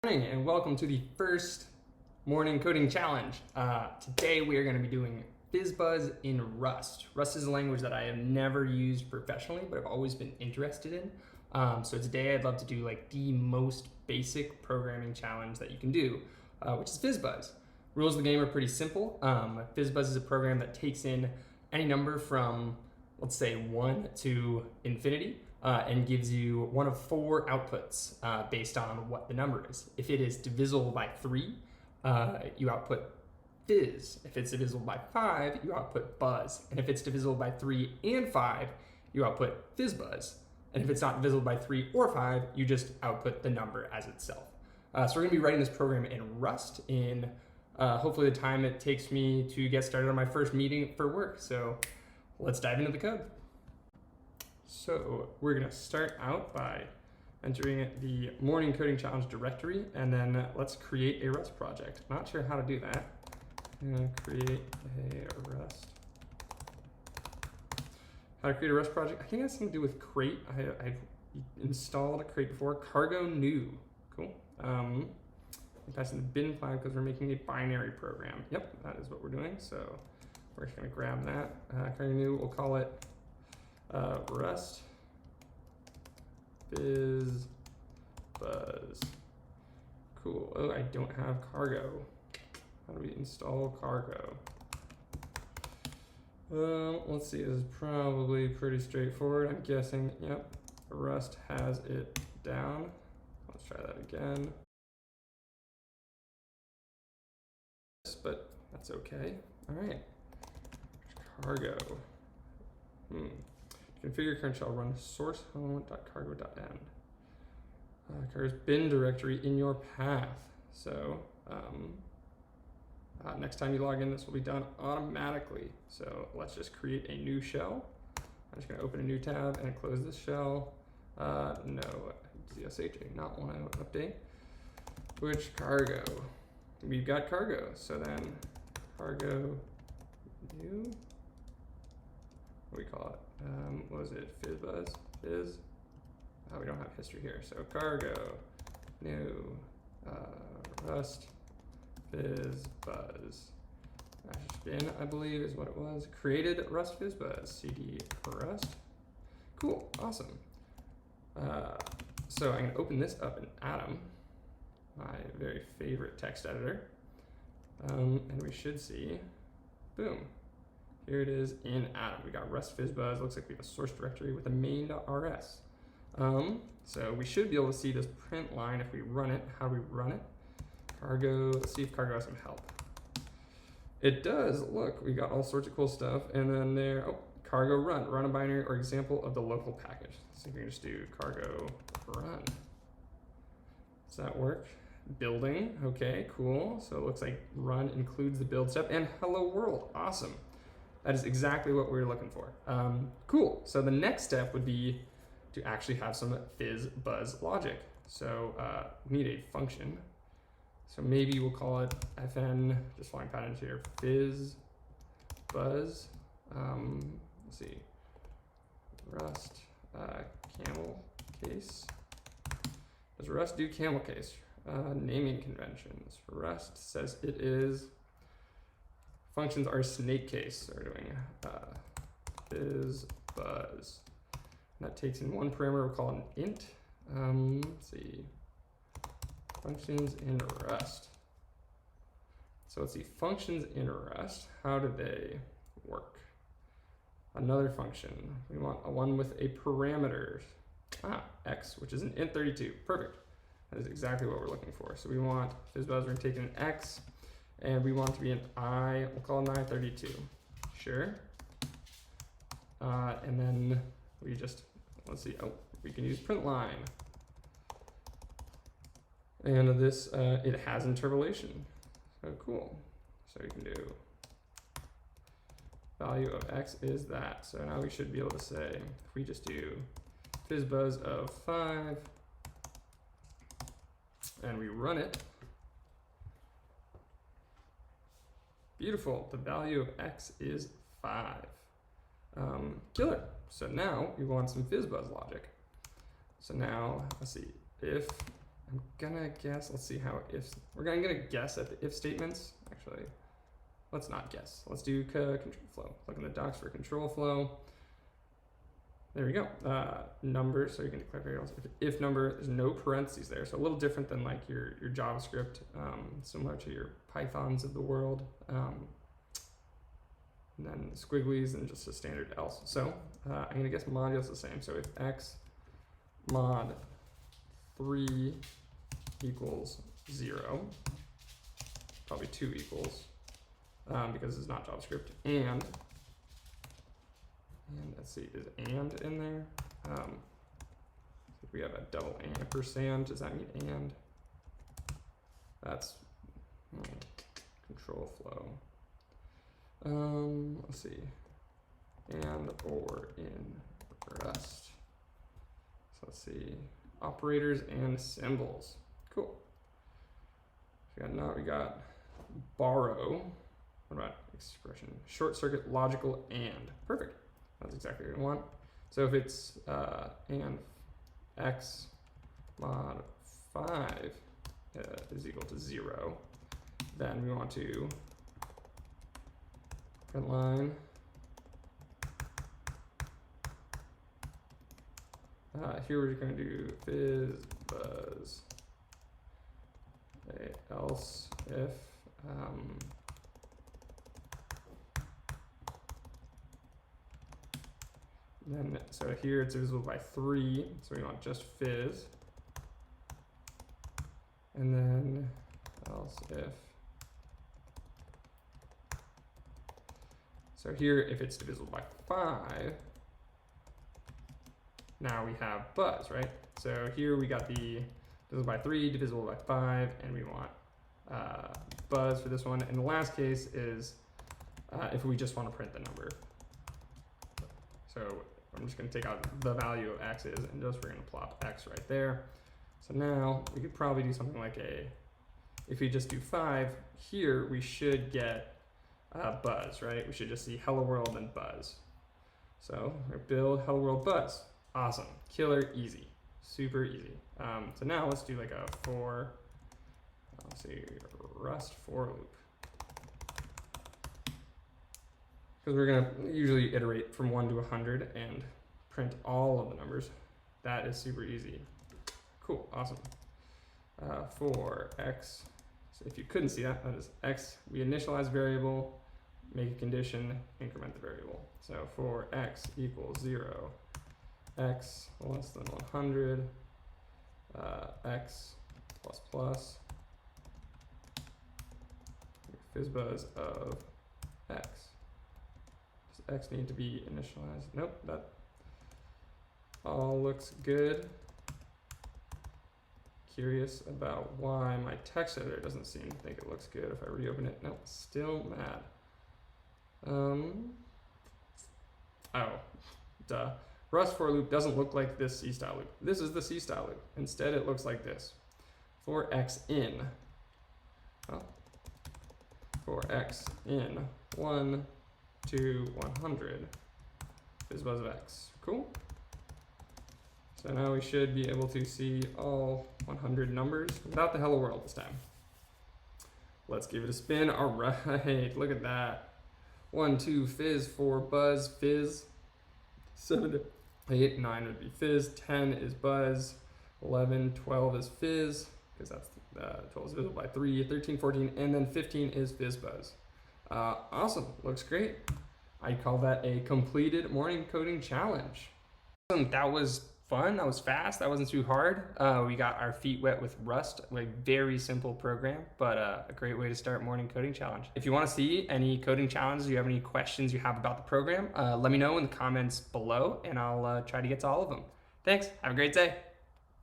Morning and welcome to the first morning coding challenge. Today we are going to be doing FizzBuzz in Rust. Rust is a language that I have never used professionally, but I've always been interested in. So today I'd love to do like the most basic programming challenge that you can do, which is FizzBuzz. Rules of the game are pretty simple. FizzBuzz is a program that takes in any number from, let's say, 1 to infinity. And gives you one of 4 outputs based on what the number is. If it is divisible by 3, you output fizz. If it's divisible by 5, you output buzz. And if it's divisible by 3 and 5, you output FizzBuzz. And if it's not divisible by 3 or 5, you just output the number as itself. So we're gonna be writing this program in Rust in hopefully the time it takes me to get started on my first meeting for work. So let's dive into the code. So we're going to start out by entering the morning coding challenge directory, and then let's create a Rust project. Not sure how to do that. I'm going to create a Rust. How to create a Rust project? I think it has something to do with crate. I've installed a crate before. Cargo new. Cool. I'm passing the bin flag because we're making a binary program. Yep, that is what we're doing. So we're just going to grab that. Cargo new, we'll call it Rust FizzBuzz. Cool. Oh, I don't have cargo. How do we install cargo? Let's see. This is probably pretty straightforward. I'm guessing. Yep. Rust has it down. Let's try that again. But that's okay. All right. Cargo. Configure current shell run source home.cargo.end. Cargo's bin directory in your path. So next time you log in, this will be done automatically. So let's just create a new shell. I'm just going to open a new tab and close this shell. No, ZSH, not want to update. Which cargo? We've got cargo. So then cargo new. What do we call it? What was it? FizzBuzz? Fizz? Oh, we don't have history here. So cargo, new, Rust, FizzBuzz. Bin, I believe, is what it was. Created Rust FizzBuzz. CD Rust. Cool, awesome. So I'm going to open this up in Atom, my very favorite text editor. And we should see, boom. Here it is in Atom. We got Rust FizzBuzz. Looks like we have a source directory with a main.rs. So we should be able to see this print line if we run it. How do we run it? Cargo, let's see if cargo has some help. It does. Look, we got all sorts of cool stuff. And then there, oh, cargo run a binary or example of the local package. So we can just do cargo run. Does that work? Building, okay, cool. So it looks like run includes the build step and hello world, awesome. That is exactly what we're looking for. Cool. So the next step would be to actually have some FizzBuzz logic. So we need a function. So maybe we'll call it fn, just following patterns here, FizzBuzz. Let's see, Rust camel case. Does Rust do camel case? Naming conventions. Rust says it is. Functions are snake case. So we're doing FizzBuzz. That takes in one parameter, we'll call it an int. Let's see. Functions in Rust. So let's see, functions in Rust, how do they work? Another function. We want a one with a parameter. X, which is an int32. Perfect. That is exactly what we're looking for. So we want FizzBuzz, we're going to take an X. And we want to be an I, we'll call it an I32. Sure. And then we just, let's see, oh, we can use print line. And this, it has interpolation. So cool. So you can do value of X is that. So now we should be able to say, if we just do FizzBuzz of 5, and we run it, beautiful, the value of X is 5. Killer. So now we want some FizzBuzz logic. So now, let's see, if I'm gonna guess, let's see how if, we're gonna guess at the if statements. Actually, let's not guess. Let's do control flow. Look in the docs for control flow. There we go. Number, so you can declare variables. If number, there's no parentheses there. So a little different than like your JavaScript, similar to your Pythons of the world. And then squigglies and just a standard else. So I'm gonna guess module is the same. So if x mod 3 equals 0, probably 2 equals, because it's not JavaScript, and let's see, is and in there? If we have a double ampersand, does that mean and? That's control flow. Let's see, and or in Rust. So let's see, operators and symbols. Cool. So we got borrow. What about expression? Short circuit, logical, and. Perfect. That's exactly what we want. So if it's and x mod 5 is equal to 0, then we want to print line here we're going to do FizzBuzz, else if then, so here it's divisible by 3, so we want just fizz. And then else if, so here if it's divisible by 5, now we have buzz, right? So here we got the divisible by 3, divisible by 5, and we want buzz for this one. And the last case is if we just want to print the number. So I'm just going to take out the value of x is, and just we're going to plop x right there. So now we could probably do something like if we just do 5, here we should get buzz, right? We should just see hello world and buzz. So we build hello world buzz. Awesome, killer, easy, super easy. So now let's do like a let's see, Rust for loop. Because we're going to usually iterate from 1 to 100 and print all of the numbers. That is super easy. Cool, awesome. For x, so if you couldn't see that, that is x. We initialize variable, make a condition, increment the variable. So for x equals 0, x less than 100, x plus plus, FizzBuzz of x. X need to be initialized. Nope, that all looks good. Curious about why my text editor doesn't seem to think it looks good if I reopen it. Nope, still mad. Oh, duh. Rust for loop doesn't look like this C style loop. This is the C style loop. Instead, it looks like this. For x in, for x in 1 to 100, FizzBuzz of x. Cool. So now we should be able to see all 100 numbers without the hello world this time. Let's give it a spin. All right, look at that. 1, 2, fizz, 4, buzz, fizz. 7, 8, 9 would be fizz. 10 is buzz. 11, 12 is fizz, because that's 12 is divisible by 3. 13, 14, and then 15 is FizzBuzz. Awesome, looks great. I call that a completed morning coding challenge. Awesome. That was fun, that was fast, that wasn't too hard. We got our feet wet with Rust, a very simple program, but a great way to start morning coding challenge. If you want to see any coding challenges, you have any questions you have about the program, let me know in the comments below and I'll try to get to all of them. Thanks, have a great day.